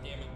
damn it.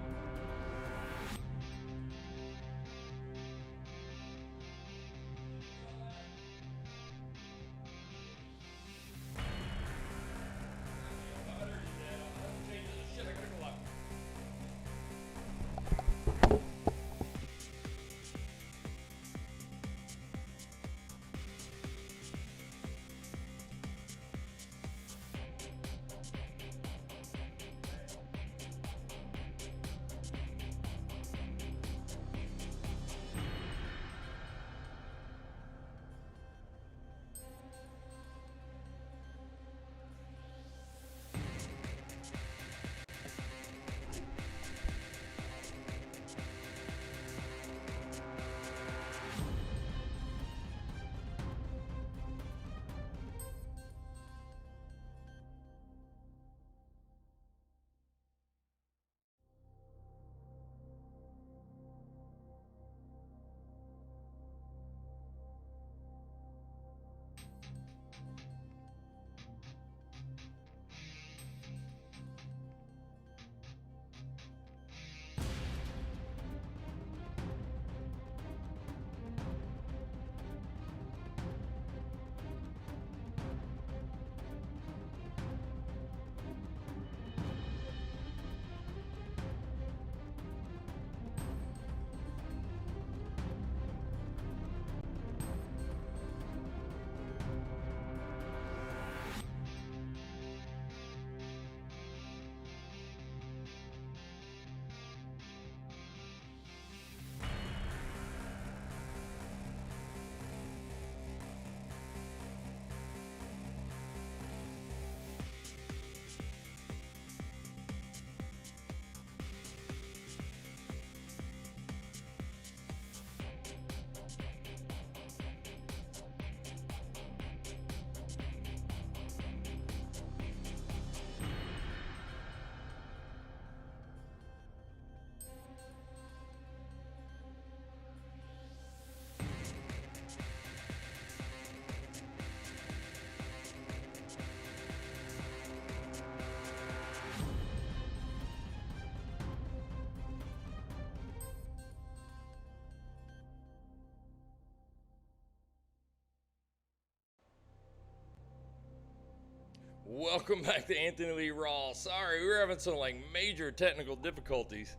Welcome back to Anthony Lee Raw. Sorry, we were having some like major technical difficulties.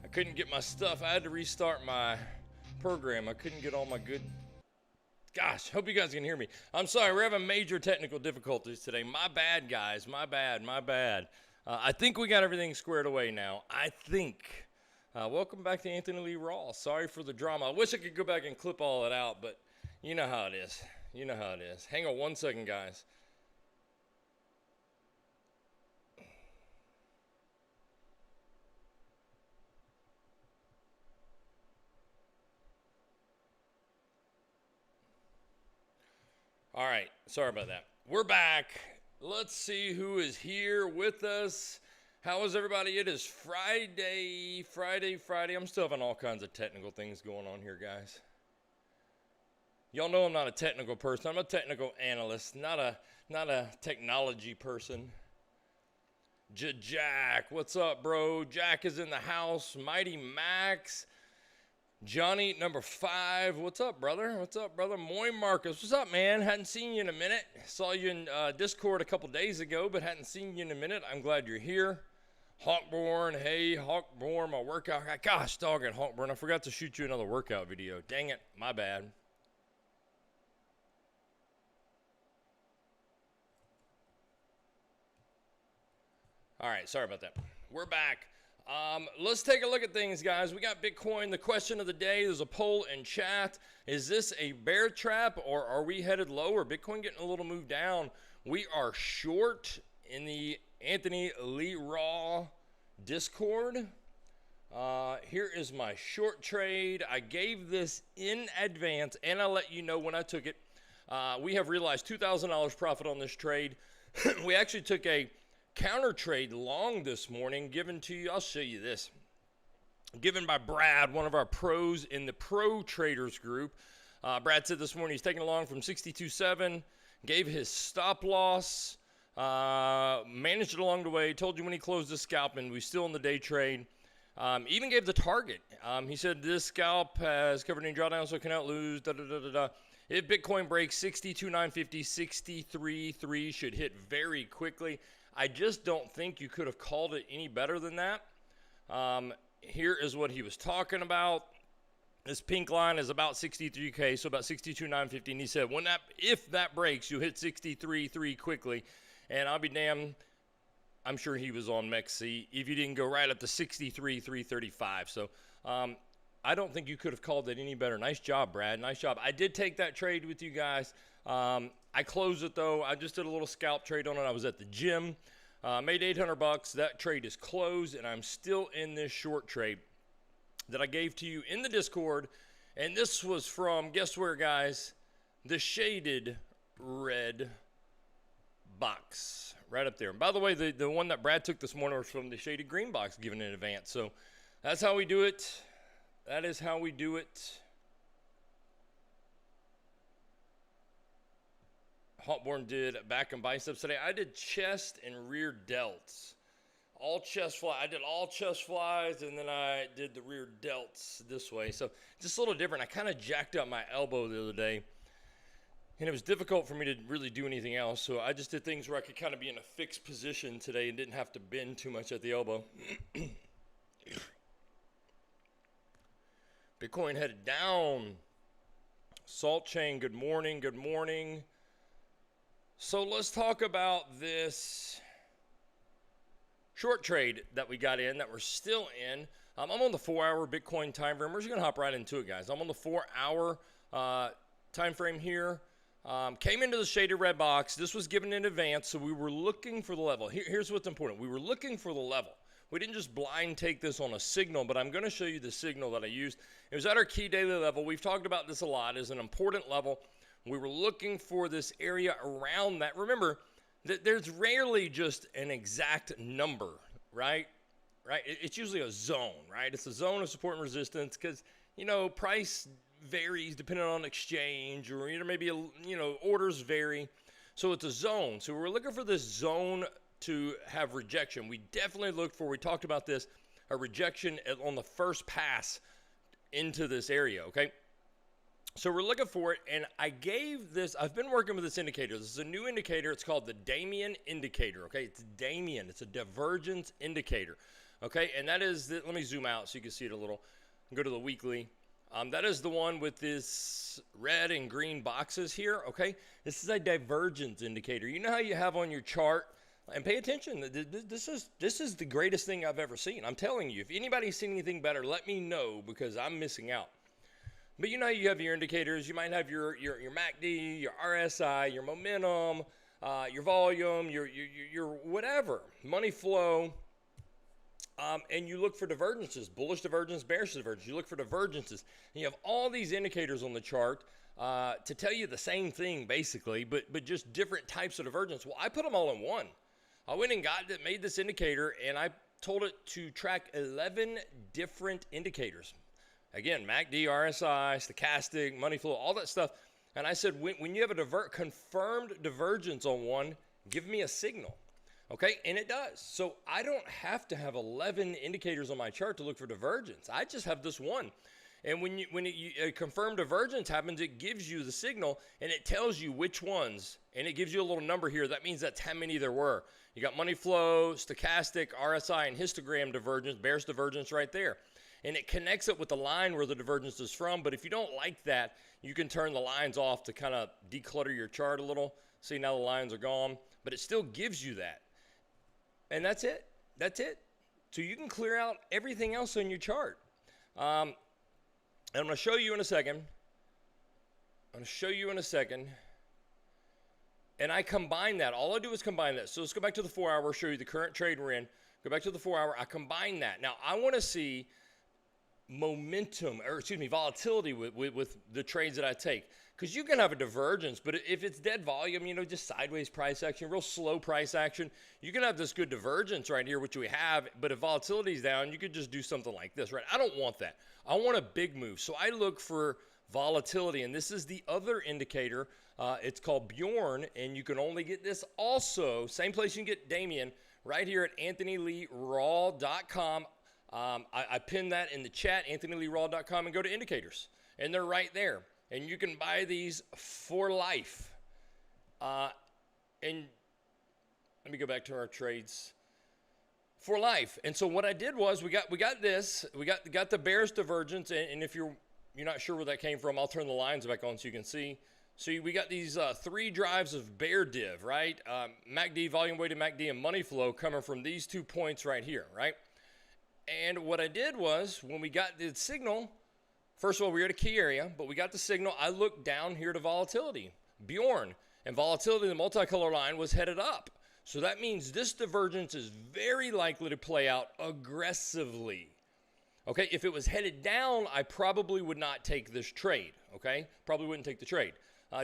I couldn't get my stuff. I had to restart my program. I couldn't get all my good. Gosh, hope you guys can hear me. I'm sorry, we're having major technical difficulties today. My bad, guys. My bad. I think we got everything squared away now. I think. Welcome back to Anthony Lee Raw. Sorry for the drama. I wish I could go back and clip all it out, but you know how it is. You know how it is. Hang on one second, guys. All right, sorry about that. We're back. Let's see who is here with us. How is everybody? It is Friday. I'm still having all kinds of technical things going on here, guys. Y'all know I'm not a technical person. I'm a technical analyst, not a technology person. Jack, what's up, bro? Jack is in the house. Mighty Max. Johnny, number 5. What's up, brother? What's up, brother? Moy Marcus. What's up, man? Hadn't seen you in a minute. Saw you in Discord a couple days ago, but hadn't seen you in a minute. I'm glad you're here. Hawkborn. Hey, Hawkborn, my workout guy. Gosh, dog it, Hawkborn. I forgot to shoot you another workout video. Dang it. My bad. All right, sorry about that. We're back. Let's take a look at things, guys. We got Bitcoin. The question of the day, there's a poll in chat. Is this a bear trap or are we headed lower? Bitcoin getting a little move down. We are short in the Anthony Lee Raw Discord. Here is my short trade. I gave this in advance and I'll let you know when I took it. We have realized $2,000 profit on this trade. We actually took a counter trade long this morning given to you. I'll show you this. Given by Brad, one of our pros in the pro traders group. Brad said this morning he's taking along from 62.7, gave his stop loss, managed it along the way, told you when he closed the scalp, and we're still in the day trade. Even gave the target. He said this scalp has covered any drawdown, so it cannot lose. If Bitcoin breaks 62,950, 63.3 should hit very quickly. I just don't think you could have called it any better than that. Here is what he was talking about. This pink line is about 63K, so about 62,950. And he said, if that breaks, you'll hit 63.3 quickly. And I'll be damned, I'm sure he was on MEXC if you didn't go right up to 63,335. So I don't think you could have called it any better. Nice job, Brad. Nice job. I did take that trade with you guys. I closed it, though. I just did a little scalp trade on it. I was at the gym. Made $800. That trade is closed, and I'm still in this short trade that I gave to you in the Discord. And this was from, guess where, guys? The shaded red box right up there. And by the way, the one that Brad took this morning was from the shaded green box given in advance. So that's how we do it. That is how we do it. Hotborn did back and biceps today. I did chest and rear delts. All chest fly. I did all chest flies, and then I did the rear delts this way. So just a little different. I kind of jacked up my elbow the other day, and it was difficult for me to really do anything else. So I just did things where I could kind of be in a fixed position today and didn't have to bend too much at the elbow. Bitcoin headed down. Salt chain, good morning, good morning. So let's talk about this short trade that we got in, that we're still in. I'm on the 4-hour Bitcoin time frame. We're just going to hop right into it, guys. I'm on the 4-hour time frame here. Came into the shaded red box. This was given in advance, so we were looking for the level. Here's what's important. We were looking for the level. We didn't just blind take this on a signal, but I'm going to show you the signal that I used. It was at our key daily level. We've talked about this a lot as an important level. We were looking for this area around that. Remember, there's rarely just an exact number, right? It's usually a zone, right? It's a zone of support and resistance because, you know, price varies depending on exchange, or, you know, maybe, you know, orders vary. So it's a zone. So we're looking for this zone to have rejection. We definitely looked for, we talked about this, a rejection on the first pass into this area, okay? So we're looking for it, and I gave this, I've been working with this indicator. This is a new indicator. It's called the Damien indicator, okay? It's Damien. It's a divergence indicator, okay? And that is, let me zoom out so you can see it a little. Go to the weekly. That is the one with this red and green boxes here, okay? This is a divergence indicator. You know how you have on your chart, and pay attention, this is the greatest thing I've ever seen. I'm telling you, if anybody's seen anything better, let me know, because I'm missing out. But you know how you have your indicators. You might have your MACD, your RSI, your momentum, your volume, your whatever, money flow, and you look for divergences, bullish divergence, bearish divergence. You look for divergences, and you have all these indicators on the chart to tell you the same thing, basically, but just different types of divergence. Well, I put them all in one. I went and made this indicator, and I told it to track 11 different indicators. Again, MACD, RSI, stochastic, money flow, all that stuff. And I said, when you have a confirmed divergence on one, give me a signal. Okay, and it does. So I don't have to have 11 indicators on my chart to look for divergence. I just have this one. And when a confirmed divergence happens, it gives you the signal, and it tells you which ones. And it gives you a little number here. That means that's how many there were. You got money flow, stochastic, RSI, and histogram divergence, bearish divergence right there. And it connects it with the line where the divergence is from. But if you don't like that, you can turn the lines off to kind of declutter your chart a little. See, now the lines are gone. But it still gives you that. And that's it. That's it. So you can clear out everything else on your chart. And I'm going to show you in a second. And I combine that. All I do is combine that. So let's go back to the 4-hour, show you the current trade we're in. Go back to the 4-hour. I combine that. Now, I want to see volatility with the trades that I take. Because you can have a divergence, but if it's dead volume, you know, just sideways price action, real slow price action, you can have this good divergence right here, which we have. But if volatility is down, you could just do something like this, right? I don't want that. I want a big move. So I look for volatility, and this is the other indicator. It's called Bjorn, and you can only get this also, same place you can get Damien, right here at AnthonyLeeRaw.com. I pinned that in the chat, anthonyleeraw.com, and go to indicators. And they're right there. And you can buy these for life. And let me go back to our trades. For life. And so what I did was we got the bearish divergence, and if you're not sure where that came from, I'll turn the lines back on so you can see. So we got these 3 drives of bear div, right? MACD, volume weighted MACD, and money flow coming from these 2 points right here, right? And what I did was when we got the signal, first of all, we were at a key area, but we got the signal. I looked down here to volatility, Bjorn, and volatility, the multicolor line was headed up. So that means this divergence is very likely to play out aggressively. Okay, if it was headed down, I probably would not take this trade. Okay, probably wouldn't take the trade,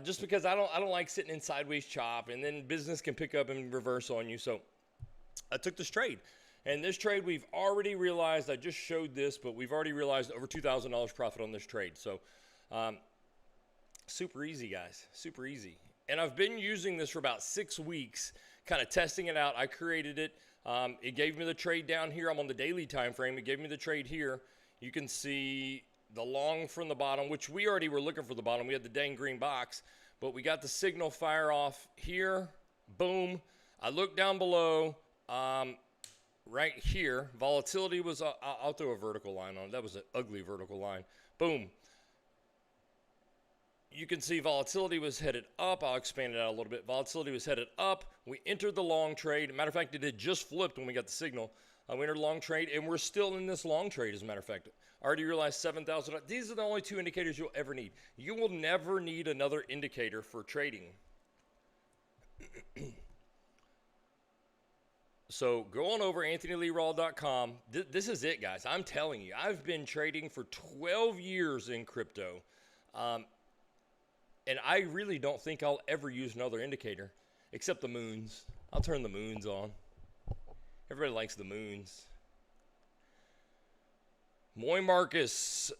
just because I don't like sitting in sideways chop, and then business can pick up and reverse on you. So I took this trade, and this trade we've already realized. I just showed this, but we've already realized over $2,000 profit on this trade. So super easy, guys, super easy. And I've been using this for about 6 weeks, kind of testing it out. I created it. It gave me the trade down here. I'm on the daily time frame. It gave me the trade here. You can see the long from the bottom, which we already were looking for the bottom. We had the dang green box, but we got the signal fire off here. Boom. I looked down below right here. Volatility was, I'll throw a vertical line on it. That was an ugly vertical line. Boom. You can see volatility was headed up. I'll expand it out a little bit. Volatility was headed up. We entered the long trade. Matter of fact, it had just flipped when we got the signal. We entered long trade, and we're still in this long trade, as a matter of fact. I already realized 7,000. These are the only 2 indicators you'll ever need. You will never need another indicator for trading. So go on over anthonyleeraw.com. This is it, guys. I'm telling you, I've been trading for 12 years in crypto. And I really don't think I'll ever use another indicator except the moons. I'll turn the moons on. Everybody likes the moons. Moy Marcus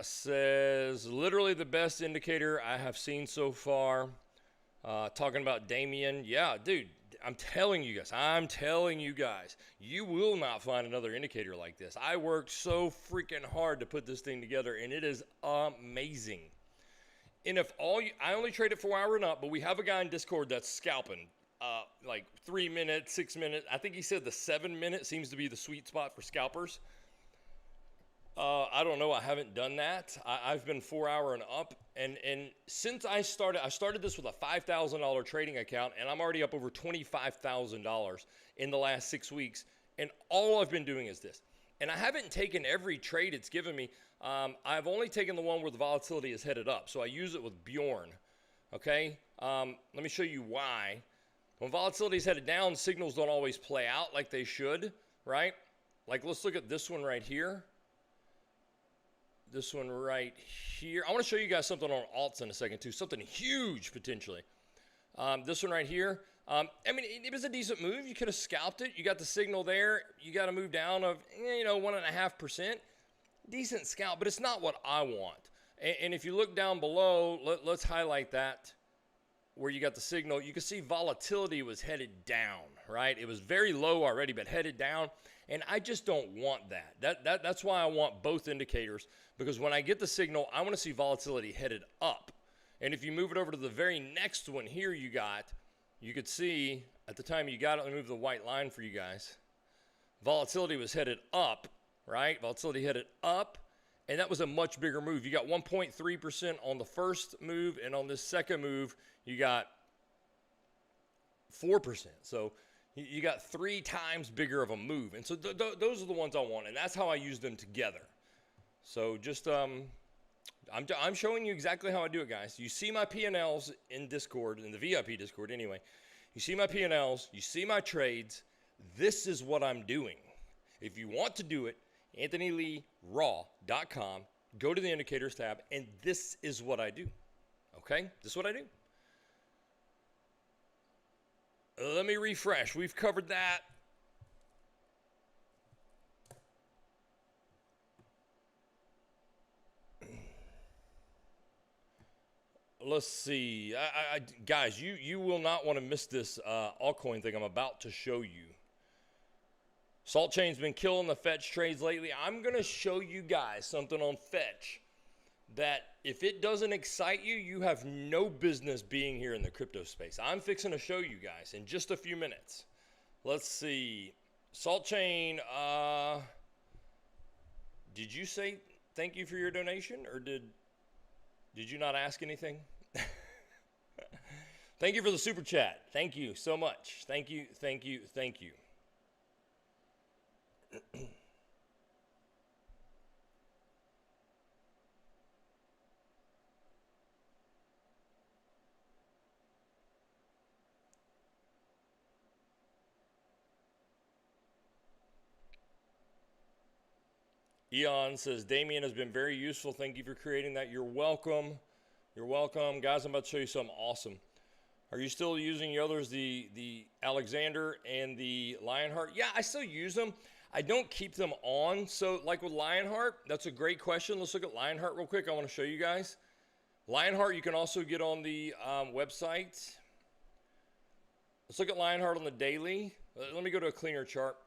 says, literally the best indicator I have seen so far. Talking about Damien. Yeah, dude, I'm telling you guys, you will not find another indicator like this. I worked so freaking hard to put this thing together, and it is amazing. And if I only trade it 4 hour and up, but we have a guy in Discord that's scalping, like 3 minutes, 6 minutes. I think he said the 7 minute seems to be the sweet spot for scalpers. I don't know. I haven't done that. I've been 4 hour and up. And since I started this with a $5,000 trading account, and I'm already up over $25,000 in the last 6 weeks. And all I've been doing is this. And I haven't taken every trade it's given me. I've only taken the one where the volatility is headed up. So I use it with Bjorn. Okay. Let me show you why. When volatility is headed down, signals don't always play out like they should, right? Like, let's look at this one right here. This one right here. I want to show you guys something on alts in a second too. Something huge potentially. This one right here. I mean, it was a decent move. You could have scalped it. You got the signal there. You got a move down of, 1.5%. Decent scalp, but it's not what I want. And if you look down below, let's highlight that where you got the signal. You can see volatility was headed down, right? It was very low already, but headed down. And I just don't want that. That's why I want both indicators, because when I get the signal, I want to see volatility headed up. And if you move it over to the very next one here you could see at the time you got it, let me move the white line for you guys. Volatility was headed up, right? Volatility headed up, and that was a much bigger move. You got 1.3% on the first move, and on this second move, you got 4%. So you got 3 times bigger of a move. And so those are the ones I want, and that's how I use them together. So just I'm showing you exactly how I do it, guys. You see my P&Ls in Discord, in the VIP Discord anyway. You see my P&Ls, you see my trades. This is what I'm doing. If you want to do it, AnthonyLeeRaw.com, go to the indicators tab, and this is what I do. Okay? This is what I do. Let me refresh. We've covered that. Let's see. Guys, you will not want to miss this altcoin thing I'm about to show you. Salt Chain's been killing the fetch trades lately. I'm going to show you guys something on fetch that if it doesn't excite you, you have no business being here in the crypto space. I'm fixing to show you guys in just a few minutes. Let's see. Salt Chain, did you say thank you for your donation, or did you not ask anything? Thank you for the super chat. Thank you so much. Thank you, thank you, thank you. Eon says, Damien has been very useful. Thank you for creating that. You're welcome. You're welcome. Guys, I'm about to show you something awesome. Are you still using the others, the Alexander and the Lionheart? Yeah, I still use them. I don't keep them on. So like with Lionheart, that's a great question. Let's look at Lionheart real quick. I want to show you guys. Lionheart, you can also get on the website. Let's look at Lionheart on the daily. Let me go to a cleaner chart.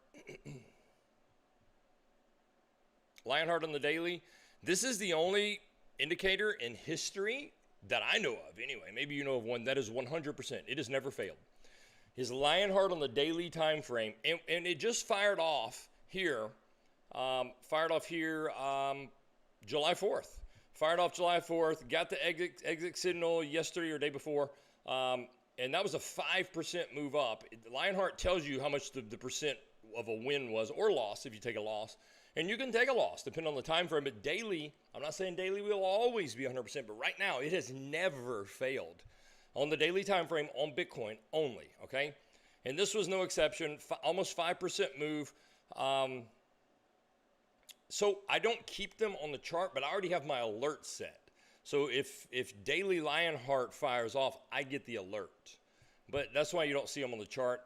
Lionheart on the daily. This is the only indicator in history that I know of anyway. Maybe you know of one that is 100%. It has never failed. His Lionheart on the daily time frame, and it just fired off here. July 4th. Fired off July 4th. Got the exit signal yesterday or day before. And that was a 5% move up. Lionheart tells you how much the percent of a win was or loss if you take a loss. And you can take a loss depending on the time frame. But daily, I'm not saying daily will always be 100%, but right now it has never failed on the daily time frame on Bitcoin only, okay? And this was no exception, almost 5% move. So I don't keep them on the chart, but I already have my alert set. So if daily Lionheart fires off, I get the alert. But that's why you don't see them on the chart.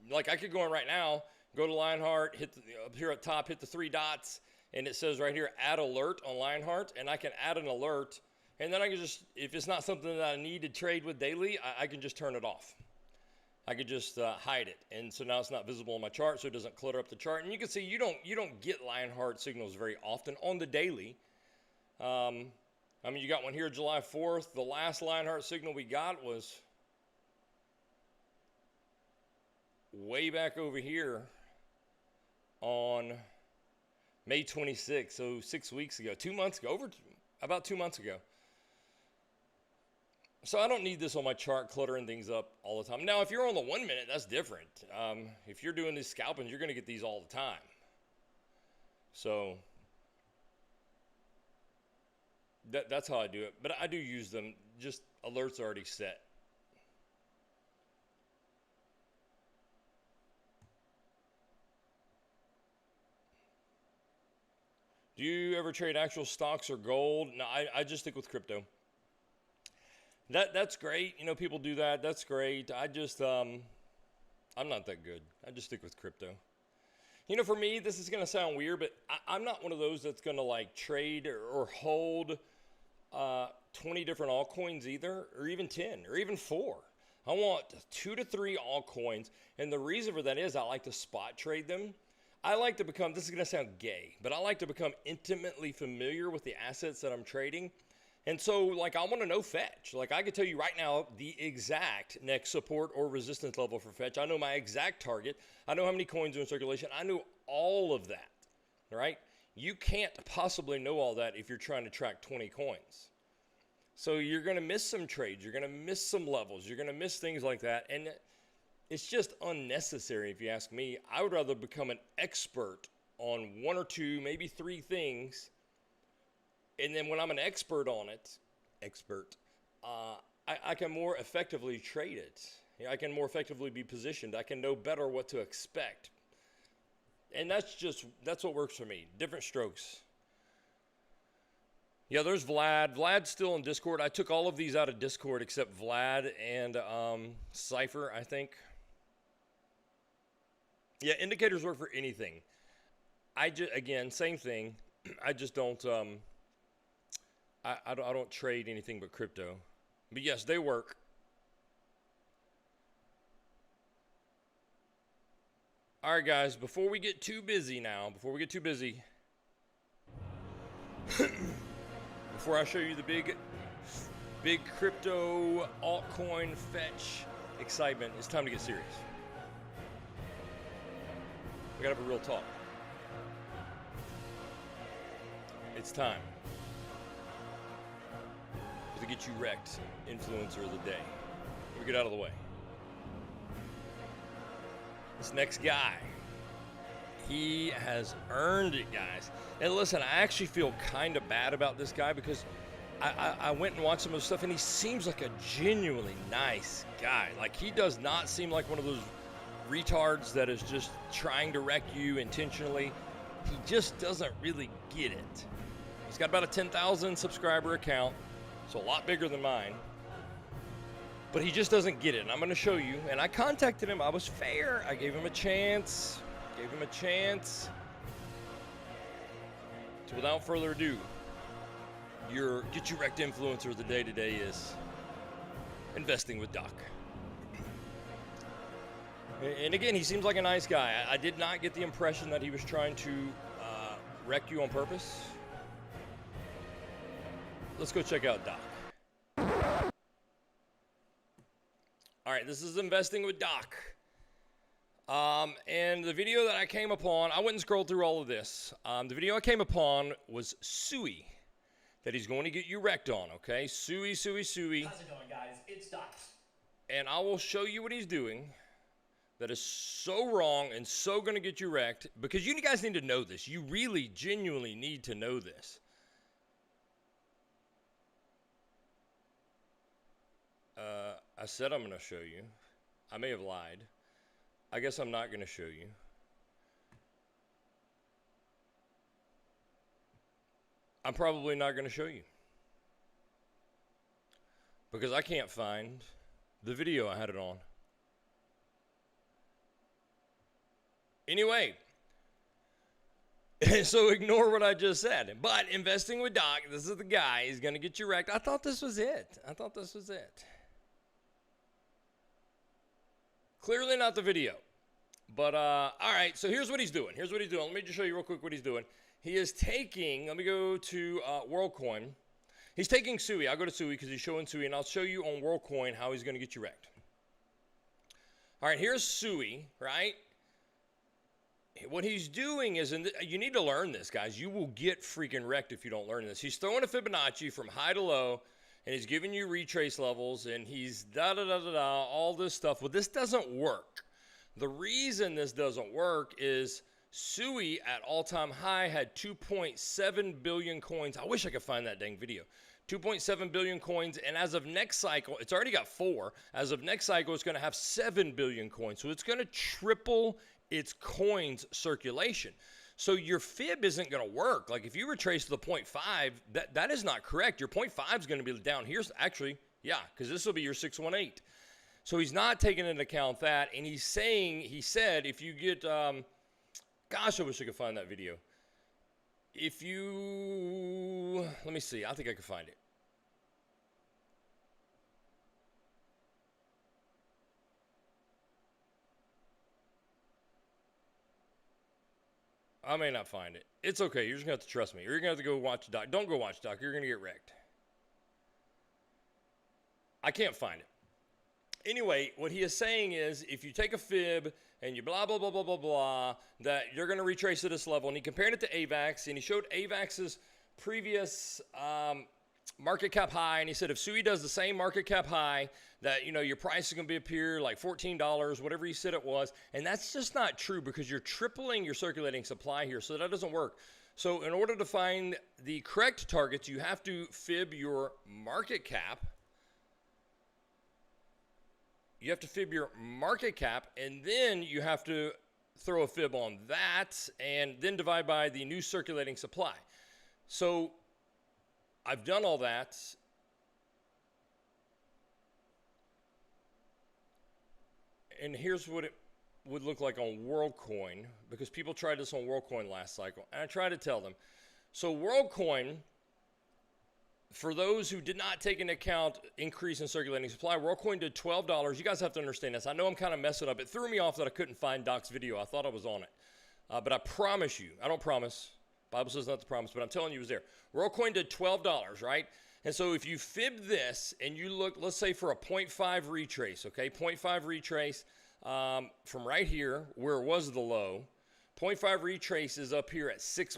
Like I could go in right now, go to Lionheart, hit up here at top, hit the 3 dots, and it says right here, add alert on Lionheart, and I can add an alert, and then I can just, if it's not something that I need to trade with daily, I can just turn it off. I could just hide it, and so now it's not visible on my chart, so it doesn't clutter up the chart. And you can see you don't get Lionheart signals very often on the daily. I mean, you got one here July 4th. The last Lionheart signal we got was way back over here on May 26th, so 6 weeks ago, 2 months ago, about 2 months ago. So I don't need this on my chart cluttering things up all the time. Now, if you're on the 1 minute, that's different. If you're doing these scalpings, you're going to get these all the time. So that's how I do it. But I do use them, just alerts already set. Do you ever trade actual stocks or gold? No, I just stick with crypto. That's great. You know, people do that. That's great. I just, I'm not that good. I just stick with crypto. You know, for me, this is going to sound weird, but I'm not one of those that's going to like trade or hold 20 different altcoins either, or even 10, or even 4. I want 2 to 3 altcoins. And the reason for that is I like to spot trade them. I like to become, this is going to sound gay, but I like to become intimately familiar with the assets that I'm trading. And so, like, I want to know fetch. Like, I could tell you right now the exact next support or resistance level for fetch. I know my exact target. I know how many coins are in circulation. I know all of that, right? You can't possibly know all that if you're trying to track 20 coins. So you're going to miss some trades. You're going to miss some levels. You're going to miss things like that. And it's just unnecessary, if you ask me. I would rather become an expert on 1 or 2, maybe 3 things. And then when I'm an expert on it, I can more effectively trade it. You know, I can more effectively be positioned. I can know better what to expect. And that's what works for me. Different strokes. Yeah, there's Vlad. Vlad's still in Discord. I took all of these out of Discord except Vlad and Cypher, I think. Yeah, indicators work for anything. Again, same thing. I just don't I don't trade anything but crypto. But yes, they work. All right, guys, before we get too busy, before I show you the big crypto altcoin fetch excitement, it's time to get serious. We gotta have a real talk. It's time to get you wrecked influencer of the day. Let me get out of the way. This next guy, he has earned it, guys. And listen, I actually feel kind of bad about this guy because I went and watched some of his stuff, and he seems like a genuinely nice guy. Like, he does not seem like one of those retards that is just trying to wreck you intentionally. He just doesn't really get it. He's got about a 10,000 subscriber account, so a lot bigger than mine. But he just doesn't get it, and I'm going to show you. And I contacted him. I was fair. I gave him a chance. So without further ado, your Get You Wrecked influencer of the day today is investing with Doc. And again, he seems like a nice guy. I did not get the impression that he was trying to wreck you on purpose. Let's go check out Doc. All right, this is Investing with Doc. And the video that I came upon, I went and scrolled through all of this. The video I came upon was Suey, that he's going to get you wrecked on, okay? Suey. How's it going, guys? It's Doc. And I will show you what he's doing that is so wrong and so going to get you wrecked, because you guys need to know this. You really, genuinely need to know this. I said I'm going to show you. I may have lied. I guess I'm not going to show you. I'm probably not going to show you, because I can't find the video I had it on. Anyway, so ignore what I just said. But Investing with Doc, this is the guy. He's going to get you wrecked. I thought this was it. Clearly not the video. But, all right, so here's what he's doing. Let me just show you real quick what he's doing. He is taking, let me go to WorldCoin. He's taking Suey. I'll go to Suey because he's showing Suey, and I'll show you on WorldCoin how he's going to get you wrecked. All right, here's Suey, right? What he's doing is, and you need to learn this, guys. You will get freaking wrecked if you don't learn this. He's throwing a Fibonacci from high to low, and he's giving you retrace levels, and he's all this stuff. Well, this doesn't work. The reason this doesn't work is Suey at all-time high had 2.7 billion coins. I wish I could find that dang video. 2.7 billion coins, and as of next cycle, it's already got 4. As of next cycle, it's going to have 7 billion coins. So it's going to triple its coins circulation. So your fib isn't going to work. Like, if you retrace to the 0.5, that is not correct. Your 0.5 is going to be down here. Actually, yeah, because this will be your 618. So he's not taking into account that, and he said, if you get, gosh, I wish I could find that video. If you, let me see, I think I could find it. I may not find it. It's okay. You're just going to have to trust me. You're going to have to go watch Doc. Don't go watch Doc. You're going to get wrecked. I can't find it. Anyway, what he is saying is, if you take a fib and you blah, blah, blah, blah, blah, blah, that you're going to retrace to this level. And he compared it to AVAX, and he showed AVAX's previous market cap high. And he said, if Suey does the same market cap high, that, you know, your price is going to be up here like $14, whatever he said it was. And that's just not true, because you're tripling your circulating supply here. So that doesn't work. So in order to find the correct targets, you have to fib your market cap. You have to fib your market cap, and then you have to throw a fib on that, and then divide by the new circulating supply. So I've done all that. And here's what it would look like on WorldCoin, because people tried this on WorldCoin last cycle, and I tried to tell them. So WorldCoin, for those who did not take into account increase in circulating supply, WorldCoin did $12. You guys have to understand this. I know I'm kind of messing up. It threw me off that I couldn't find Doc's video. I thought I was on it. But I promise you, I don't promise. Bible says not to promise, but I'm telling you it was there. WorldCoin did $12, right? And so if you fib this and you look, let's say for a 0.5 retrace, okay? 0.5 retrace from right here where it was the low. 0.5 retrace is up here at $6,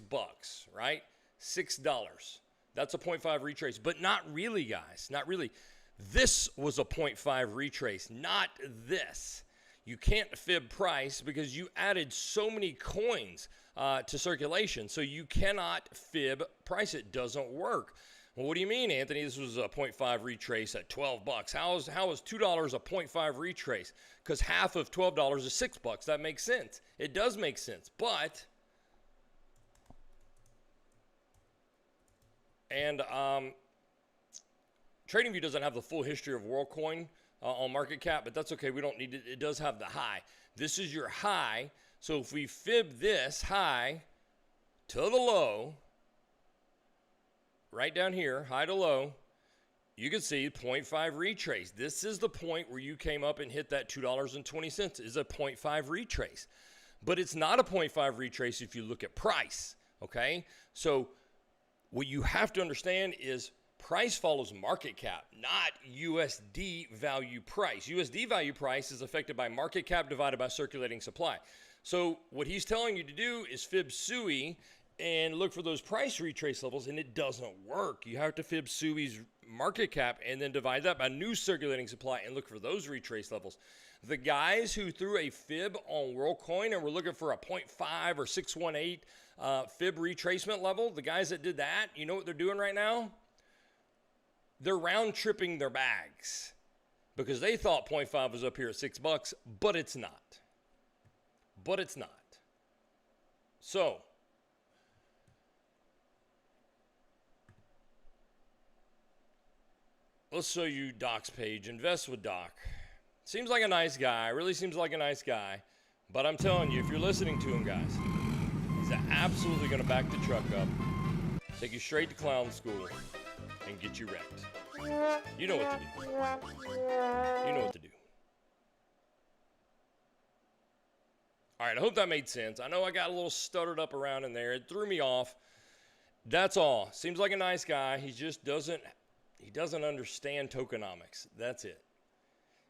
right? $6. That's a 0.5 retrace, but not really, guys, not really. This was a 0.5 retrace, not this. You can't fib price because you added so many coins to circulation, so you cannot fib price. It doesn't work. Well, what do you mean, Anthony? This was a 0.5 retrace at $12. How is $2 a 0.5 retrace? Because half of $12 is $6. That makes sense. It does make sense, but... And TradingView doesn't have the full history of WorldCoin on market cap, but that's okay. We don't need it. It does have the high. This is your high. So if we fib this high to the low, right down here, high to low, you can see 0.5 retrace. This is the point where you came up and hit that $2.20 is a 0.5 retrace. But it's not a 0.5 retrace if you look at price, okay? So what you have to understand is price follows market cap, not USD value price. USD value price is affected by market cap divided by circulating supply. So what he's telling you to do is fib SUI and look for those price retrace levels, and it doesn't work. You have to fib SUI's market cap and then divide that by new circulating supply and look for those retrace levels. The guys who threw a fib on WorldCoin and were looking for a 0.5 or 618 fib retracement level, the guys that did that, you know what they're doing right now? They're round tripping their bags because they thought 0.5 was up here at $6, but it's not. But it's not. So, let's show you Doc's page. Invest with Doc. Seems like a nice guy. Really seems like a nice guy. But I'm telling you, if you're listening to him, guys, he's absolutely going to back the truck up, take you straight to clown school, and get you wrecked. You know what to do. You know what to do. All right, I hope that made sense. I know I got a little stuttered up around in there. It threw me off. That's all. Seems like a nice guy. He just doesn't understand tokenomics. That's it.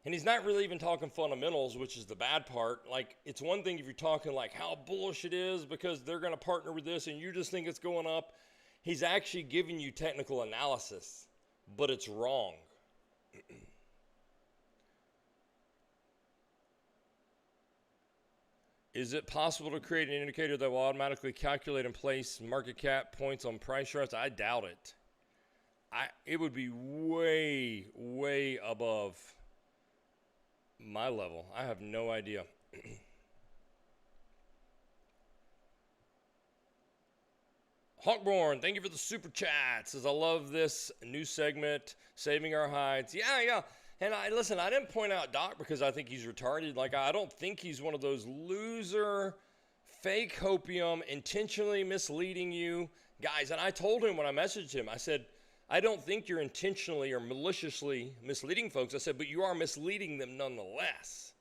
And he's not really even talking fundamentals, which is the bad part. Like, it's one thing if you're talking like how bullish it is because they're going to partner with this and you just think it's going up. He's actually giving you technical analysis, but it's wrong. Is it possible to create an indicator that will automatically calculate and place market cap points on price charts? I doubt it. It would be way, way above my level. I have no idea. Hawkborn, thank you for the super chat. Says, I love this new segment, saving our hides. Yeah. And listen, I didn't point out Doc because I think he's retarded. Like, I don't think he's one of those loser, fake hopium, intentionally misleading you guys. And I told him when I messaged him, I said, I don't think you're intentionally or maliciously misleading folks. I said, but you are misleading them nonetheless.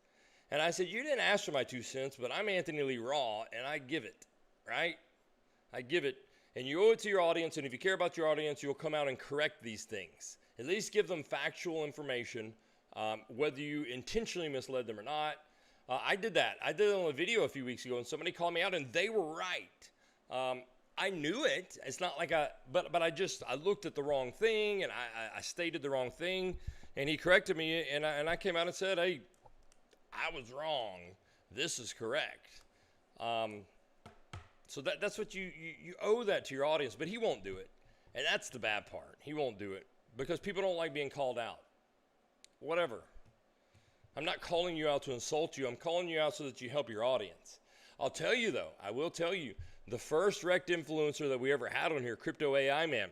And I said, you didn't ask for my 2 cents, but I'm Anthony Lee Raw, and I give it, right? I give it. And you owe it to your audience, and if you care about your audience, you'll come out and correct these things. At least give them factual information, whether you intentionally misled them or not. I did that. I did it on a video a few weeks ago, and somebody called me out, and they were right. I knew it. It's not like but I looked at the wrong thing, and I stated the wrong thing, and he corrected me, and I came out and said, hey, I was wrong. This is correct. So that's what you owe that to your audience, but he won't do it. And that's the bad part. He won't do it because people don't like being called out. Whatever. I'm not calling you out to insult you. I'm calling you out so that you help your audience. I'll tell you, though, I will tell you, the first wrecked influencer that we ever had on here, Crypto AI Man,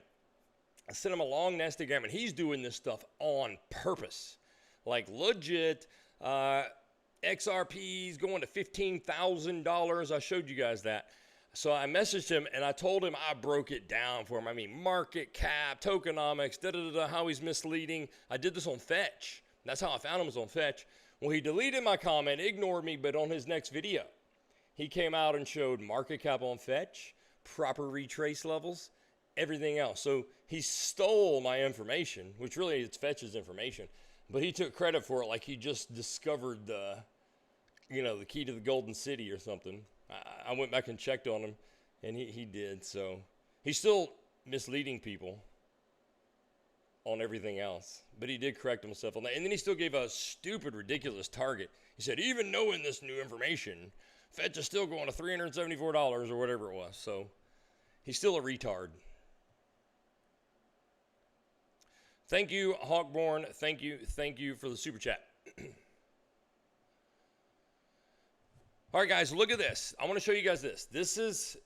I sent him a long Instagram, and he's doing this stuff on purpose. Like legit, XRPs going to $15,000. I showed you guys that. So I messaged him and I told him I broke it down for him. I mean, market cap, tokenomics, how he's misleading. I did this on Fetch. That's how I found him, was on Fetch. Well, he deleted my comment, ignored me, but on his next video, he came out and showed market cap on Fetch, proper retrace levels, everything else. So he stole my information, which really it's Fetch's information, but he took credit for it like he just discovered the key to the Golden City or something. I went back and checked on him, and he did. So he's still misleading people on everything else, but he did correct himself on that. And then he still gave a stupid, ridiculous target. He said, even knowing this new information, Fetch is still going to $374 or whatever it was. So he's still a retard. Thank you, Hawkborn. Thank you for the super chat. All right, guys, look at this. I want to show you guys this. This is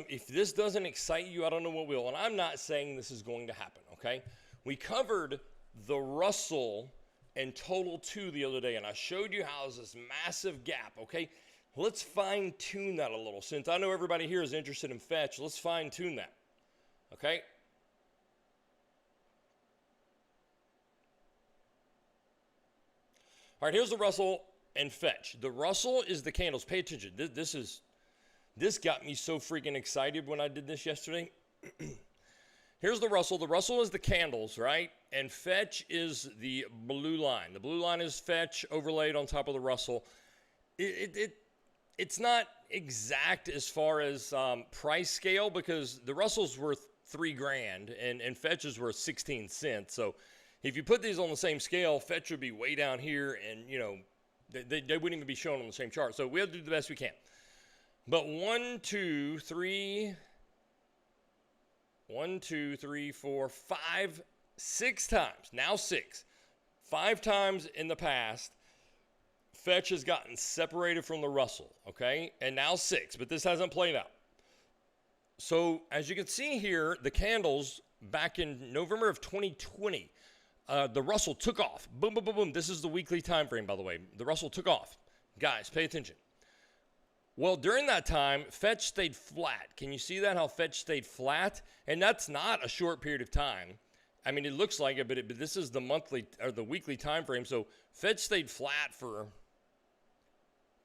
if this doesn't excite you, I don't know what will. And I'm not saying this is going to happen, okay? We covered the Russell and Total 2 the other day, and I showed you how it's this massive gap, okay? Let's fine-tune that a little. Since I know everybody here is interested in Fetch, let's fine-tune that, okay? All right, here's the Russell and Fetch. The Russell is the candles. Pay attention. This got me so freaking excited when I did this yesterday. Here's the Russell. The Russell is the candles, right? And Fetch is the blue line. The blue line is Fetch overlaid on top of the Russell. It's not exact as far as price scale, because the Russell's worth $3,000 and Fetch is worth 16 cents. So if you put these on the same scale, Fetch would be way down here, and they wouldn't even be shown on the same chart. So we have to do the best we can. But 1, 2, 3, 4, 5, 6 times. Now 6. 5 times in the past, Fetch has gotten separated from the Russell, okay? And now 6, but this hasn't played out. So as you can see here, the candles back in November of 2020, the Russell took off. Boom, boom, boom, boom. This is the weekly time frame, by the way. The Russell took off. Guys, pay attention. Well, during that time, Fetch stayed flat. Can you see that, how Fetch stayed flat? And that's not a short period of time. I mean, it looks like it, but this is the monthly or the weekly time frame. So Fetch stayed flat for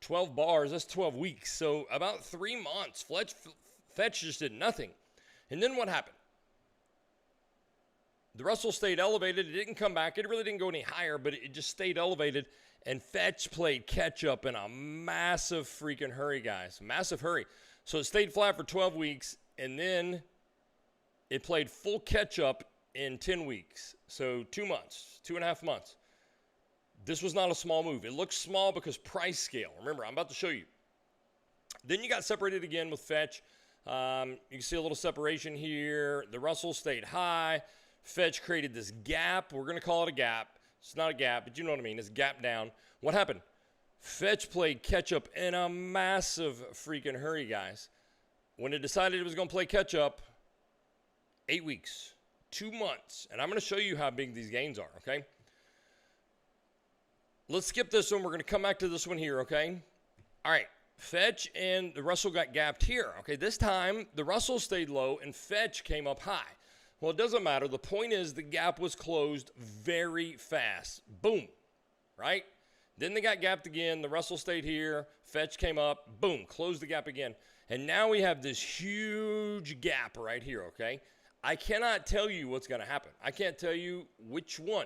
12 bars. That's 12 weeks. So about 3 months, Fetch just did nothing. And then what happened? The Russell stayed elevated. It didn't come back. It really didn't go any higher, but it just stayed elevated. And Fetch played catch up in a massive freaking hurry, guys. Massive hurry. So it stayed flat for 12 weeks, and then it played full catch up in 10 weeks. So 2 months, 2.5 months. This was not a small move. It looks small because price scale. Remember, I'm about to show you. Then you got separated again with Fetch. You can see a little separation here. The Russell stayed high. Fetch created this gap. We're going to call it a gap. It's not a gap, but you know what I mean. It's a gap down. What happened? Fetch played catch up in a massive freaking hurry, guys. When it decided it was going to play catch up, 8 weeks, 2 months. And I'm going to show you how big these gains are, okay? Let's skip this one. We're going to come back to this one here, okay? All right. Fetch and the Russell got gapped here, okay? This time, the Russell stayed low and Fetch came up high. Well, it doesn't matter. The point is the gap was closed very fast. Boom, right? Then they got gapped again. The Russell stayed here. Fetch came up. Boom, closed the gap again. And now we have this huge gap right here, okay? I cannot tell you what's going to happen. I can't tell you which one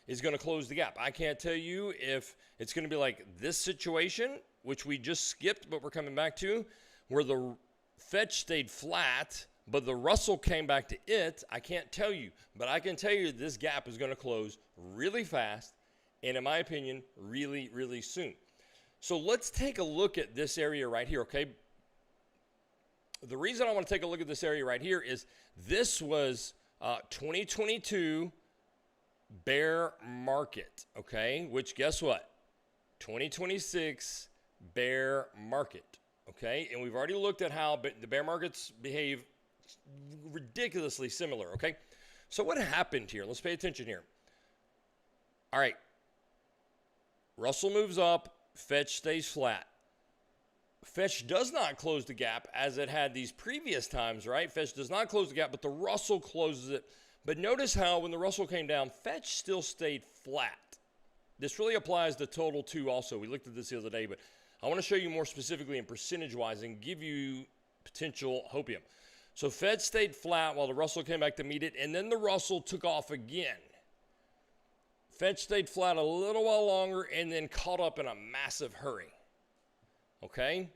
is going to close the gap. I can't tell you if it's going to be like this situation, which we just skipped, but we're coming back to, where the Fetch stayed flat, but the Russell came back to it. I can't tell you, but I can tell you this gap is going to close really fast, and in my opinion, really, really soon. So let's take a look at this area right here, okay? The reason I want to take a look at this area right here is this was 2022 bear market, okay? Which, guess what? 2026 bear market, okay? And we've already looked at how the bear markets behave ridiculously similar, okay? So what happened here? Let's pay attention here. All right. Russell moves up. Fetch stays flat. Fetch does not close the gap as it had these previous times, right? Fetch does not close the gap, but the Russell closes it. But notice how when the Russell came down, Fetch still stayed flat. This really applies to total too also. We looked at this the other day, but I want to show you more specifically and percentage-wise and give you potential hopium. So Fed stayed flat while the Russell came back to meet it, and then the Russell took off again. Fed stayed flat a little while longer and then caught up in a massive hurry. Okay?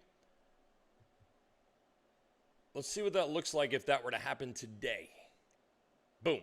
Let's see what that looks like if that were to happen today. Boom.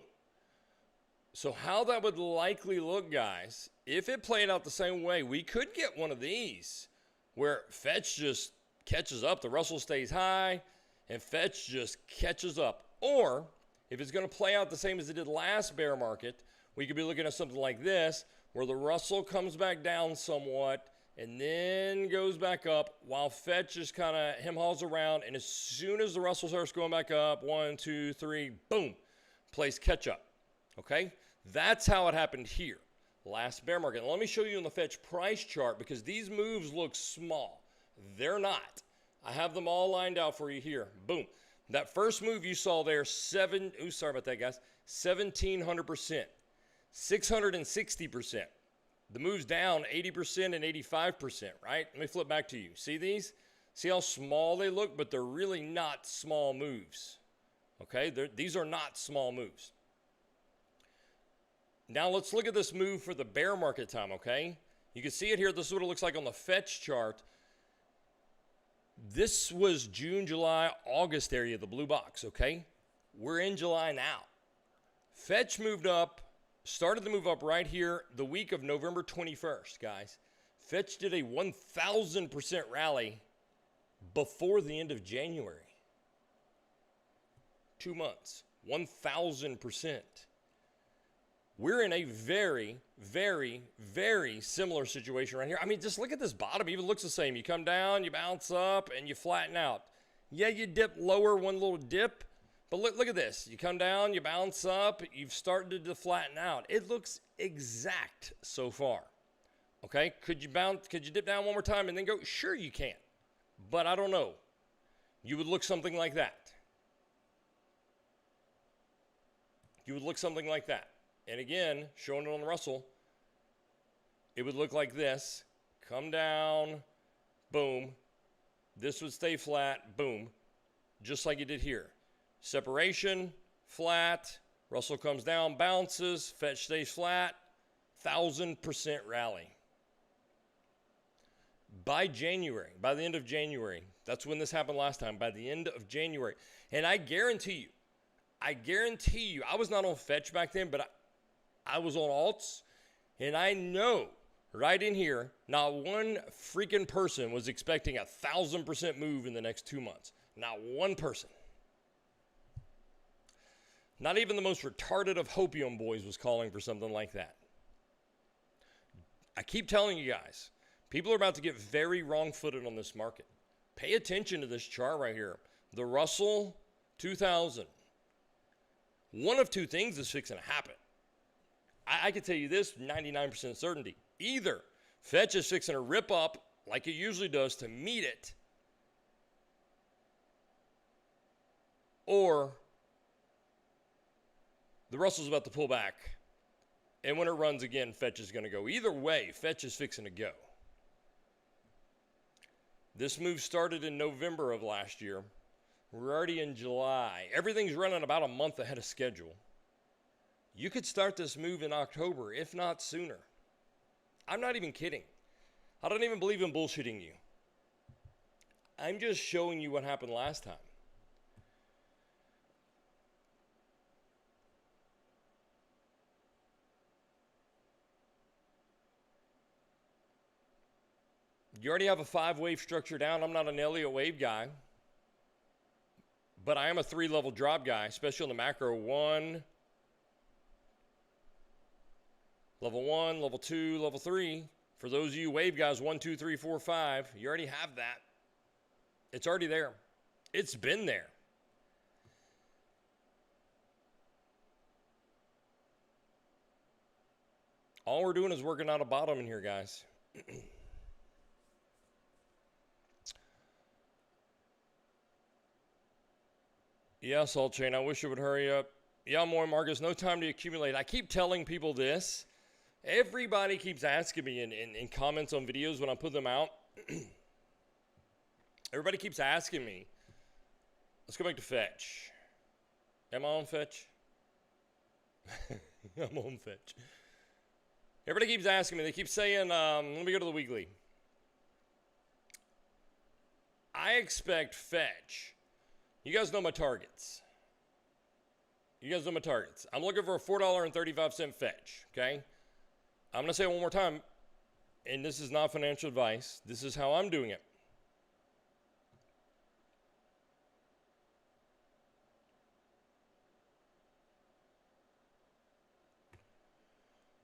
So how that would likely look, guys, if it played out the same way, we could get one of these where Fetch just catches up, the Russell stays high, and Fetch just catches up. Or if it's going to play out the same as it did last bear market, we could be looking at something like this, where the Russell comes back down somewhat and then goes back up while Fetch just kind of hem-hauls around. And as soon as the Russell starts going back up, 1, 2, 3, boom, plays catch up. Okay? That's how it happened here, last bear market. Now, let me show you on the Fetch price chart because these moves look small. They're not. I have them all lined out for you here. Boom. That first move you saw there, 1,700%, 660%. The move's down 80% and 85%, right? Let me flip back to you. See these? See how small they look, but they're really not small moves. Okay? These are not small moves. Now let's look at this move for the bear market time, okay? You can see it here. This is what it looks like on the Fetch chart. This was June, July, August area, the blue box, okay? We're in July now. Fetch moved up, started to move up right here the week of November 21st, guys. Fetch did a 1,000% rally before the end of January. 2 months, 1,000%. We're in a very, very, very similar situation right here. I mean, just look at this bottom. It even looks the same. You come down, you bounce up, and you flatten out. Yeah, you dip lower, one little dip. But look at this. You come down, you bounce up, you've started to flatten out. It looks exact so far. Okay? Could you dip down one more time and then go? Sure you can. But I don't know. You would look something like that. You would look something like that. And again, showing it on the Russell, it would look like this. Come down, boom. This would stay flat, boom. Just like it did here. Separation, flat. Russell comes down, bounces. Fetch stays flat. 1,000% rally. By January, by the end of January, that's when this happened last time, by the end of January. And I guarantee you, I was not on Fetch back then, but I was on alts, and I know right in here, not one freaking person was expecting 1,000% move in the next 2 months. Not one person. Not even the most retarded of hopium boys was calling for something like that. I keep telling you guys, people are about to get very wrong-footed on this market. Pay attention to this chart right here. The Russell 2000. One of two things is fixing to happen. I can tell you this, 99% certainty. Either Fetch is fixing to rip up like it usually does to meet it, or the Russell's about to pull back, and when it runs again, Fetch is going to go. Either way, Fetch is fixing to go. This move started in November of last year. We're already in July. Everything's running about a month ahead of schedule. You could start this move in October, if not sooner. I'm not even kidding. I don't even believe in bullshitting you. I'm just showing you what happened last time. You already have a 5-wave structure down. I'm not an Elliott wave guy, but I am a 3-level drop guy, especially on the macro. Level 1, level 2, level 3. For those of you wave guys, 1, 2, 3, 4, 5, you already have that. It's already there. It's been there. All we're doing is working out a bottom in here, guys. Yeah, Salt Chain, I wish it would hurry up. Yeah, more Marcus, no time to accumulate. I keep telling people this. Everybody keeps asking me in comments on videos when I put them out. Everybody keeps asking me. Let's go back to Fetch. Am I on Fetch? I'm on Fetch. Everybody keeps asking me. They keep saying, let me go to the weekly. I expect Fetch. You guys know my targets. You guys know my targets. I'm looking for a $4.35 Fetch, okay? I'm going to say it one more time, and this is not financial advice. This is how I'm doing it.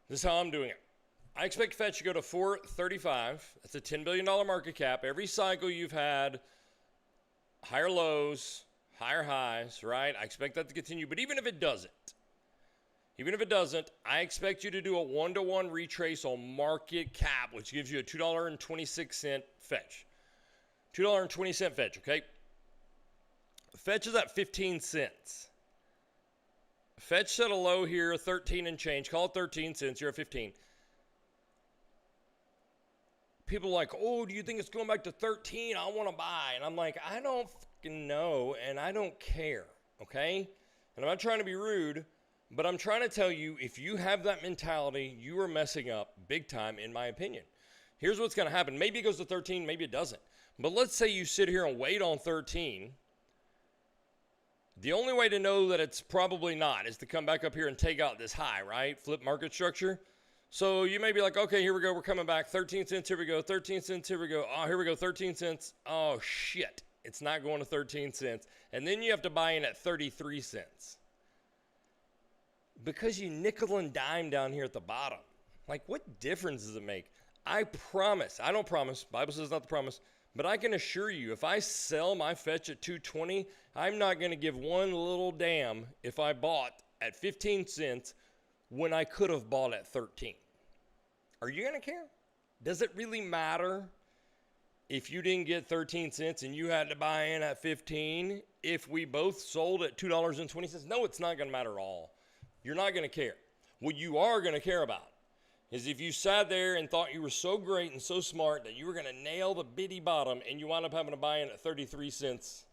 This is how I'm doing it. I expect Fetch to go to 435. That's a $10 billion market cap. Every cycle you've had higher lows, higher highs, right? I expect that to continue. But even if it doesn't, I expect you to do a one-to-one retrace on market cap, which gives you a $2.26 Fetch. $2.20 Fetch, okay? Fetch is at 15 cents. Fetch set a low here, 13 and change. Call it 13 cents. You're at 15. People are like, oh, do you think it's going back to 13? I want to buy. And I'm like, I don't fucking know, and I don't care, okay? And I'm not trying to be rude, but I'm trying to tell you, if you have that mentality, you are messing up big time, in my opinion. Here's what's going to happen. Maybe it goes to 13, maybe it doesn't. But let's say you sit here and wait on 13. The only way to know that it's probably not is to come back up here and take out this high, right? Flip market structure. So you may be like, okay, here we go. We're coming back. 13 cents. Here we go. 13 cents. Here we go. Oh, here we go. 13 cents. Oh, shit. It's not going to 13 cents. And then you have to buy in at 33 cents. Because you nickel and dime down here at the bottom. Like, what difference does it make? I promise. I don't promise. Bible says not to promise. But I can assure you, if I sell my Fetch at 220, I'm not going to give one little damn if I bought at 15 cents when I could have bought at 13. Are you going to care? Does it really matter if you didn't get 13 cents and you had to buy in at 15 if we both sold at $2.20? No, it's not going to matter at all. You're not going to care. What you are going to care about is if you sat there and thought you were so great and so smart that you were going to nail the bitty bottom and you wound up having to buy in at 33 cents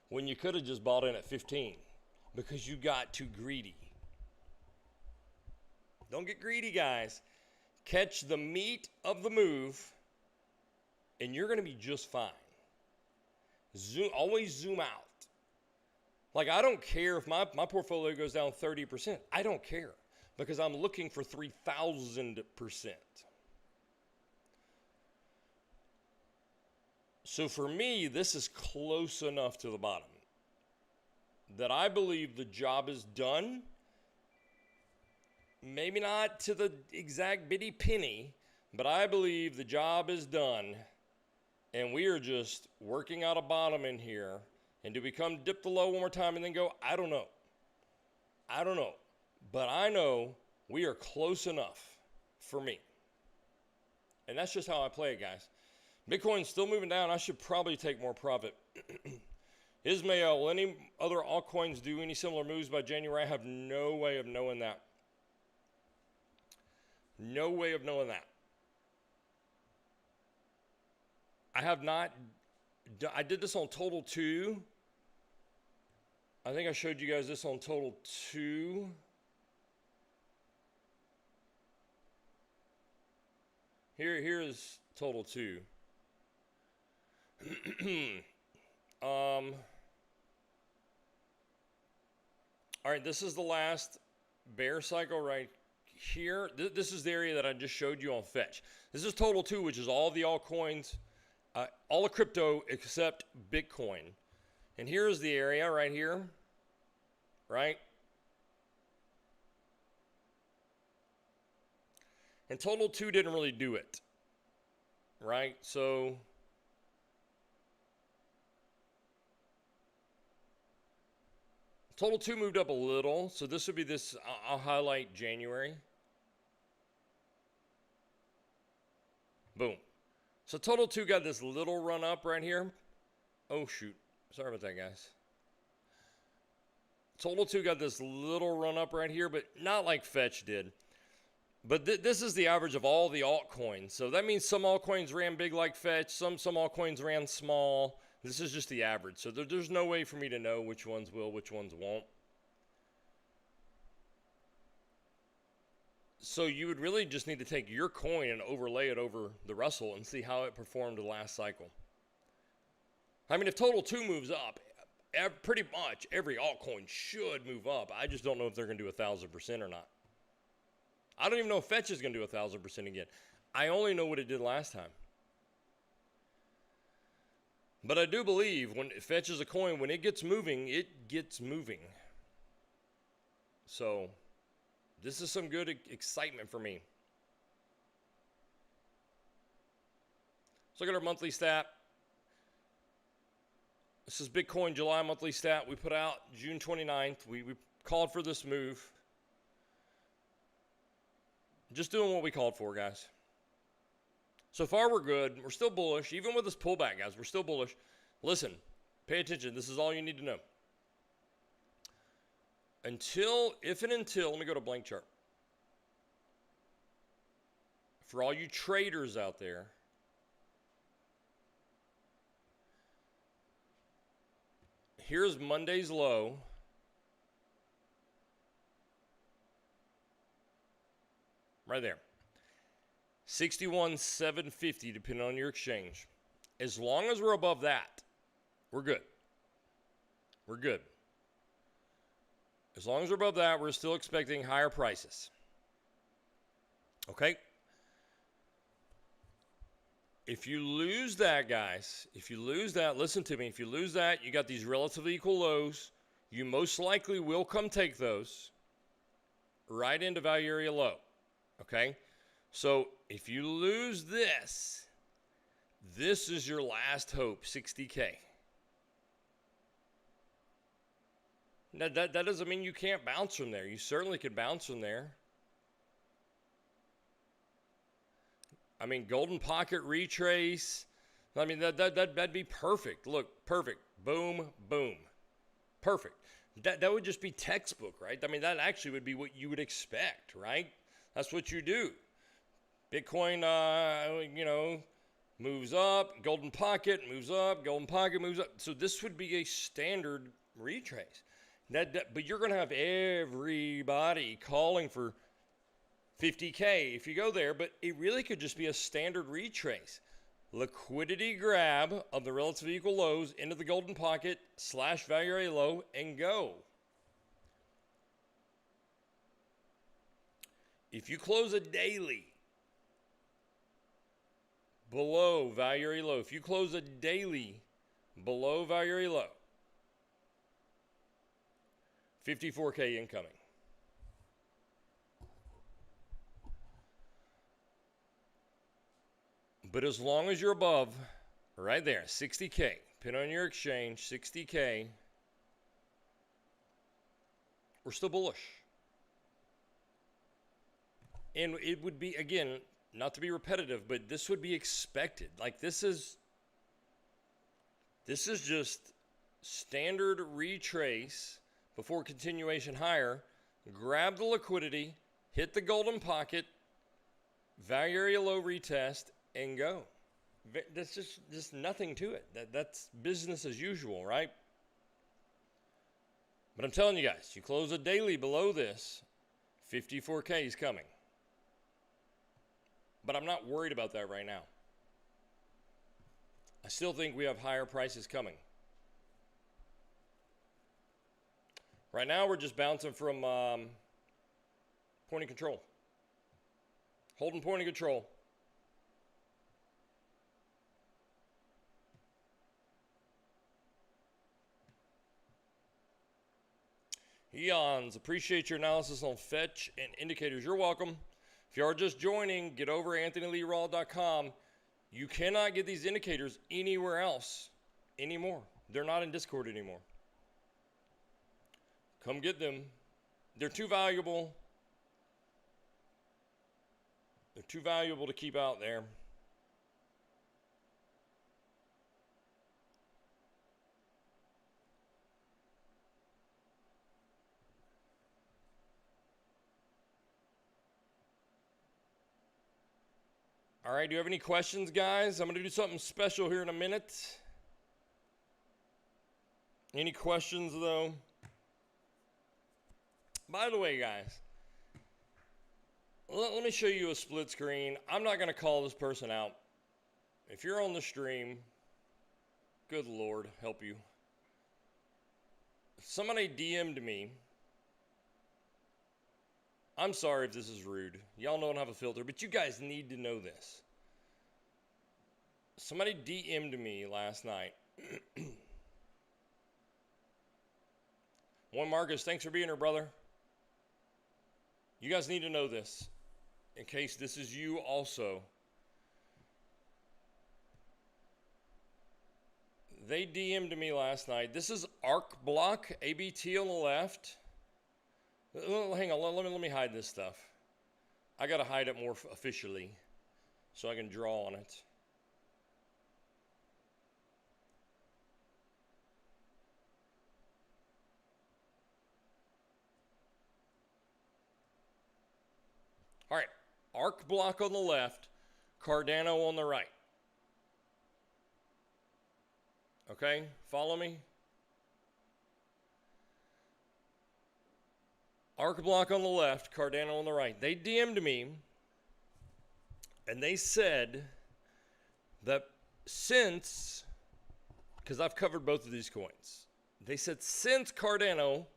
when you could have just bought in at 15 because you got too greedy. Don't get greedy, guys. Catch the meat of the move and you're going to be just fine. Always zoom out. Like, I don't care if my portfolio goes down 30%. I don't care. Because I'm looking for 3,000%. So for me, this is close enough to the bottom that I believe the job is done. Maybe not to the exact bitty penny, but I believe the job is done. And we are just working out a bottom in here. And do we come dip the low one more time and then go? I don't know. I don't know. But I know we are close enough for me. And that's just how I play it, guys. Bitcoin's still moving down. I should probably take more profit. Ismail, will any other altcoins do any similar moves by January? I have no way of knowing that. No way of knowing that. I have not. I did this on Total 2. I think I showed you guys this on Total 2. Here is Total 2. All right, this is the last bear cycle right here. This is the area that I just showed you on Fetch. This is Total 2, which is all the altcoins, all the crypto except Bitcoin. And here's the area right here, right? And Total 2 didn't really do it, right? So Total 2 moved up a little. So this would be this, I'll highlight January. Boom. So Total 2 got this little run up right here. Oh, shoot. Sorry about that, guys. Total 2 got this little run up right here, but not like Fetch did. But this is the average of all the altcoins. So that means some altcoins ran big like Fetch, some altcoins ran small. This is just the average. So there's no way for me to know which ones will, which ones won't. So you would really just need to take your coin and overlay it over the Russell and see how it performed the last cycle. I mean, if Total 2 moves up, pretty much every altcoin should move up. I just don't know if they're going to do 1,000% or not. I don't even know if Fetch is going to do 1,000% again. I only know what it did last time. But I do believe when Fetch is a coin, when it gets moving, it gets moving. So this is some good excitement for me. Let's look at our monthly stat. This is Bitcoin July monthly stat we put out June 29th. We called for this move. Just doing what we called for, guys. So far, we're good. We're still bullish. Even with this pullback, guys, we're still bullish. Listen, pay attention. This is all you need to know. If and until, let me go to blank chart. For all you traders out there, here's Monday's low. Right there. 61,750 depending on your exchange. As long as we're above that, we're good. We're good. As long as we're above that, we're still expecting higher prices. Okay? If you lose that, guys, if you lose that, listen to me. If you lose that, you got these relatively equal lows. You most likely will come take those right into value area low. Okay? So if you lose this, this is your last hope, 60K. Now, that doesn't mean you can't bounce from there. You certainly could bounce from there. I mean, golden pocket retrace. I mean, that'd be perfect. Look, perfect. Boom, boom. Perfect. That would just be textbook, right? I mean, that actually would be what you would expect, right? That's what you do. Bitcoin, moves up, golden pocket moves up, golden pocket moves up. So this would be a standard retrace. But you're going to have everybody calling for 50K if you go there, but it really could just be a standard retrace. Liquidity grab of the relative equal lows into the golden pocket / value area low and go. If you close a daily below value area low, if you close a daily below value area low, 54K incoming. But as long as you're above, right there, 60K, pin on your exchange, 60K, we're still bullish. And it would be, again, not to be repetitive, but this would be expected. Like this is just standard retrace before continuation higher. Grab the liquidity, hit the golden pocket, value area low retest, and go. That's just nothing to it. That's business as usual, right? But I'm telling you guys, you close a daily below this, 54K is coming. But I'm not worried about that right now. I still think we have higher prices coming. Right now, we're just bouncing from point of control. Holding point of control. Eons, appreciate your analysis on fetch and indicators. You're welcome. If you are just joining, get over AnthonyLeeRaw.com. You cannot get these indicators anywhere else anymore. They're not in Discord anymore. Come get them. They're too valuable. They're too valuable to keep out there. All right, do you have any questions, guys? I'm going to do something special here in a minute. Any questions, though? By the way, guys, let me show you a split screen. I'm not going to call this person out. If you're on the stream, good Lord, help you. Somebody DM'd me. I'm sorry if this is rude. Y'all don't have a filter, but you guys need to know this. Somebody DM'd me last night. One Marcus, thanks for being here, brother. You guys need to know this in case this is you also. They DM'd me last night. This is arc block, ABT on the left. Hang on, let me hide this stuff. I gotta hide it more officially so I can draw on it. All right, arc block on the left, Cardano on the right. Okay, follow me? Arc block on the left, Cardano on the right. They DM'd me, and they said that since, because I've covered both of these coins, they said since Cardano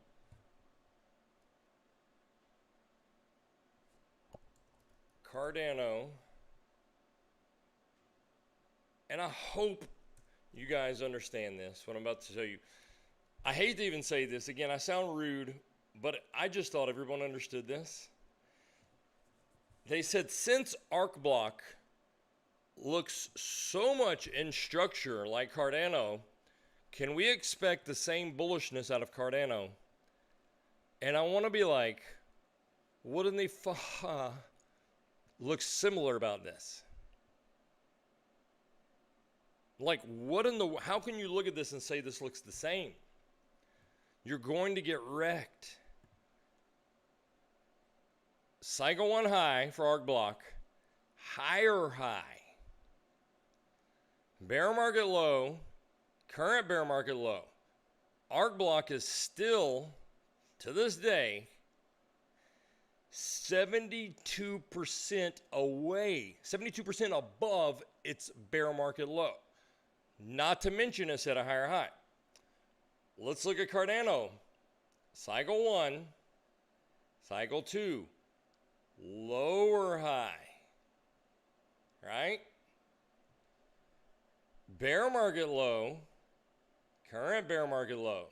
and I hope you guys understand this, what I'm about to show you. I hate to even say this. Again, I sound rude, but I just thought everyone understood this. They said since arc block looks so much in structure like Cardano, can we expect the same bullishness out of Cardano? And I want to be like, wouldn't they look similar about this? Like, what in the, how can you look at this and say this looks the same? You're going to get wrecked. Cycle 1 high for arc block, higher high. Bear market low, current bear market low. Arc block is still, to this day, 72% away, 72% above its bear market low. Not to mention it's at a higher high. Let's look at Cardano. Cycle 1, cycle 2, lower high, right? Bear market low, current bear market low.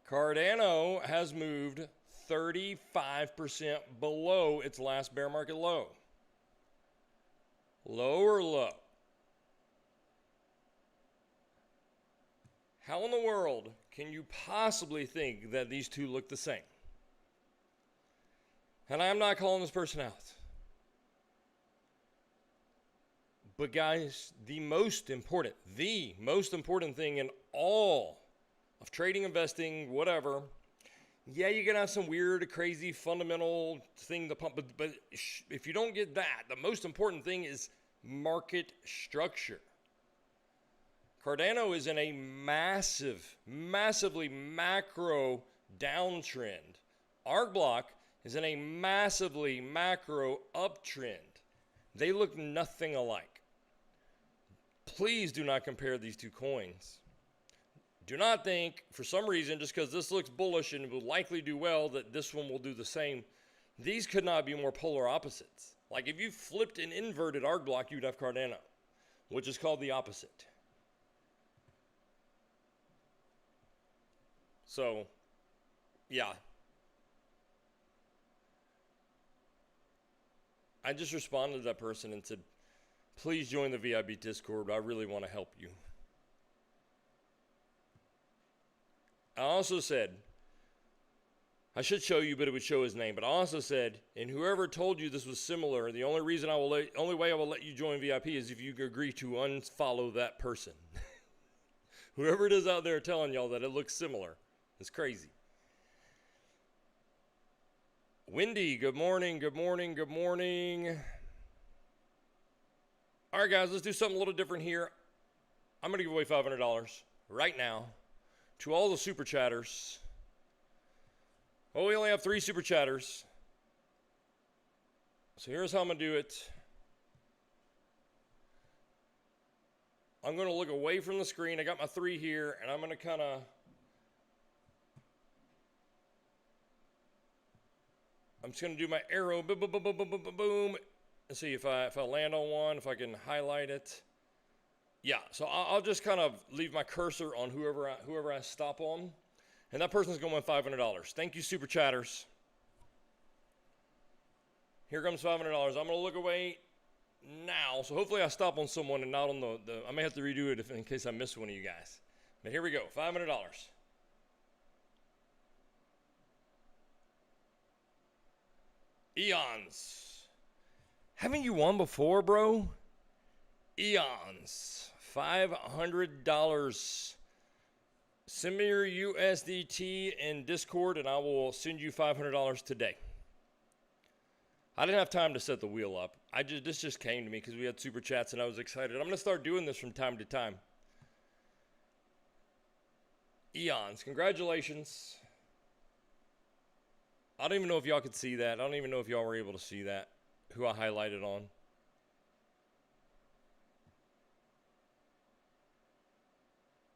Cardano has moved 35% below its last bear market low. Lower low. How in the world can you possibly think that these two look the same? And I'm not calling this person out. But guys, the most important thing in all of trading, investing, whatever, yeah, you're going to have some weird, crazy, fundamental thing to pump, but if you don't get that, the most important thing is market structure. Cardano is in a massively macro downtrend. Arc block is in a massively macro uptrend. They look nothing alike. Please do not compare these two coins. Do not think, for some reason, just because this looks bullish and will likely do well, that this one will do the same. These could not be more polar opposites. Like if you flipped an inverted arc block, you'd have Cardano, which is called the opposite. So, yeah. I just responded to that person and said, please join the VIB Discord. I really want to help you. I also said, I should show you, but it would show his name. But I also said, and whoever told you this was similar, the only way I will let you join VIP is if you agree to unfollow that person. Whoever it is out there telling y'all that it looks similar. It's crazy. Wendy, good morning, good morning, good morning. All right, guys, let's do something a little different here. I'm going to give away $500 right now to all the super chatters. Well, we only have 3 super chatters. So here's how I'm going to do it. I'm going to look away from the screen. I got my 3 here, and I'm going to kind of... I'm just going to do my arrow, boom, boom, boom, boom, boom, boom, boom, boom. And see if I land on one, if I can highlight it. Yeah, so I'll just kind of leave my cursor on whoever I stop on. And that person's going to win $500. Thank you, super chatters. Here comes $500. I'm going to look away now. So hopefully I stop on someone and not on the I may have to redo it in case I miss one of you guys. But here we go, $500. Eons. Haven't you won before, bro? Eons. $500. Send me your USDT in Discord and I will send you $500 today. I didn't have time to set the wheel up. This just came to me because we had super chats and I was excited. I'm going to start doing this from time to time. Eons, congratulations. I don't even know if y'all could see that. I don't even know if y'all were able to see that, who I highlighted on.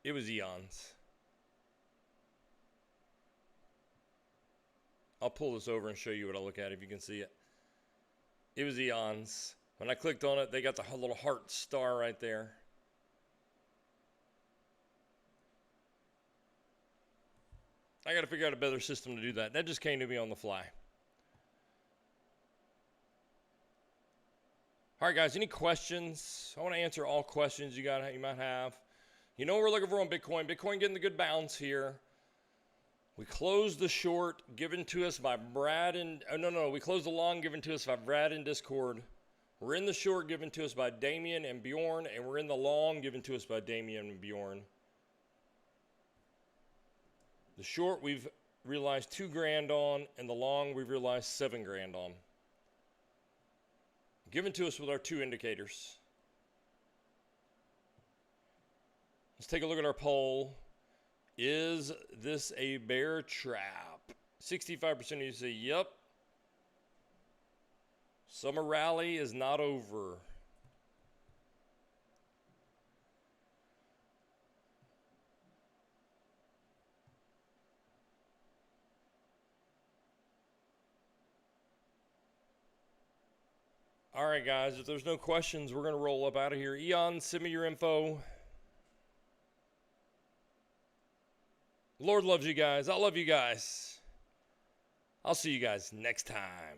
It was Eons. I'll pull this over and show you what I look at if you can see it. It was Eons. When I clicked on it, they got the little heart star right there. I got to figure out a better system to do that. That just came to me on the fly. All right, guys, any questions? I want to answer all questions you might have. You know what we're looking for on Bitcoin. Bitcoin getting the good bounce here. We closed the short given to us by Brad and... Oh, no. We closed the long given to us by Brad in Discord. We're in the short given to us by Damien and Bjorn. And we're in the long given to us by Damien and Bjorn. The short we've realized $2,000 on. And the long we've realized $7,000 on. Given to us with our 2 indicators. Let's take a look at our poll. Is this a bear trap? 65% of you say yep. Summer rally is not over. All right, guys, if there's no questions, we're going to roll up out of here. Eon, send me your info. Lord loves you guys. I love you guys. I'll see you guys next time.